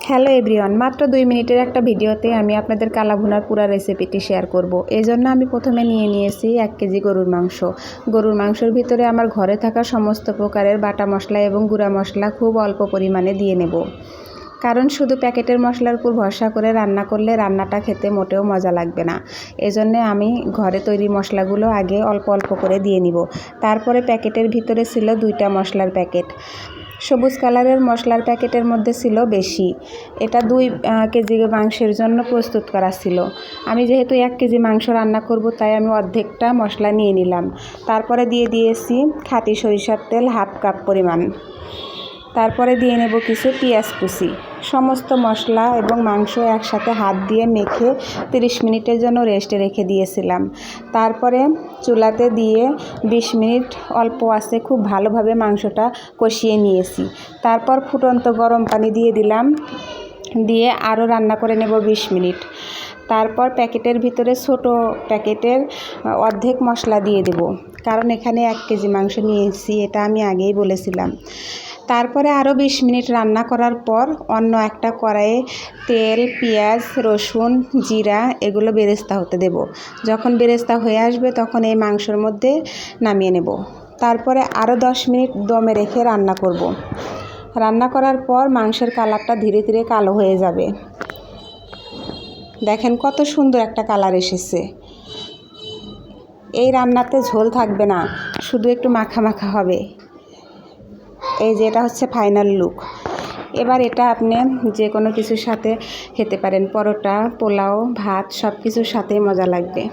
Hello everyone, মাত্র 2 মিনিটের একটা ভিডিওতে আমি আপনাদের কালা ভুনার পুরো রেসিপিটি শেয়ার করব। এই জন্য আমি প্রথমে নিয়েছি 1 কেজি গরুর মাংস। গরুর মাংসের ভিতরে আমার ঘরে থাকা সমস্ত প্রকারের বাটা মশলা এবং গুঁড়া মশলা খুব অল্প পরিমাণে দিয়ে নেব, কারণ শুধু প্যাকেটের মশলার উপর ভরসা করে রান্না করলে রান্নাটা খেতে মোটেও মজা লাগবে না। এজন্যে আমি ঘরে তৈরি মশলাগুলো আগে অল্প অল্প করে দিয়ে নিব। তারপরে প্যাকেটের ভিতরে ছিল 2টা মশলার প্যাকেট। সবুজ কালারের মশলার প্যাকেটের মধ্যে ছিল বেশি। এটা 2 কেজি মাংসের জন্য প্রস্তুত করা ছিল। আমি যেহেতু 1 কেজি মাংস রান্না করব, তাই আমি অর্ধেকটা মশলা নিয়ে নিলাম। তারপরে দিয়ে দিয়েছি খাঁটি সরিষার তেল 1/2 কাপ পরিমাণ। তারপরে দিয়ে নেব কিছু পেঁয়াজ কুচি। সমস্ত মশলা এবং মাংস একসাথে হাত দিয়ে মেখে 30 মিনিটের জন্য রেস্টে রেখে দিয়েছিলাম। তারপরে চুলাতে দিয়ে 20 মিনিট অল্প আঁচে খুব ভালোভাবে মাংসটা কষিয়ে নিয়েছি। তারপর ফুটন্ত গরম পানি দিয়ে দিলাম, দিয়ে আরও রান্না করে নেব 20 মিনিট। তারপর প্যাকেটের ভিতরে ছোট প্যাকেটের অর্ধেক মশলা দিয়ে দেব, কারণ এখানে 1 কেজি মাংস নিয়েছি, এটা আমি আগেই বলেছিলাম। তারপরে আরও 20 মিনিট রান্না করার পর অন্য একটা কড়াইয়ে তেল, পেঁয়াজ, রসুন, জিরা এগুলো বেরেস্তা হতে দেব। যখন বেরেস্তা হয়ে আসবে তখন এই মাংসের মধ্যে নামিয়ে নেব। তারপরে আরও 10 মিনিট দমে রেখে রান্না করব। রান্না করার পর মাংসের কালারটা ধীরে ধীরে কালো হয়ে যাবে। দেখেন কত সুন্দর একটা কালার এসেছে। এই রান্নাতে ঝোল থাকবে না, শুধু একটু মাখা মাখা হবে। এই যে এটা হচ্ছে ফাইনাল লুক। এবার এটা আপনি যে কোনো কিছুর সাথে খেতে পারেন, পরোটা, পোলাও, ভাত সব কিছুর সাথেই মজা লাগবে।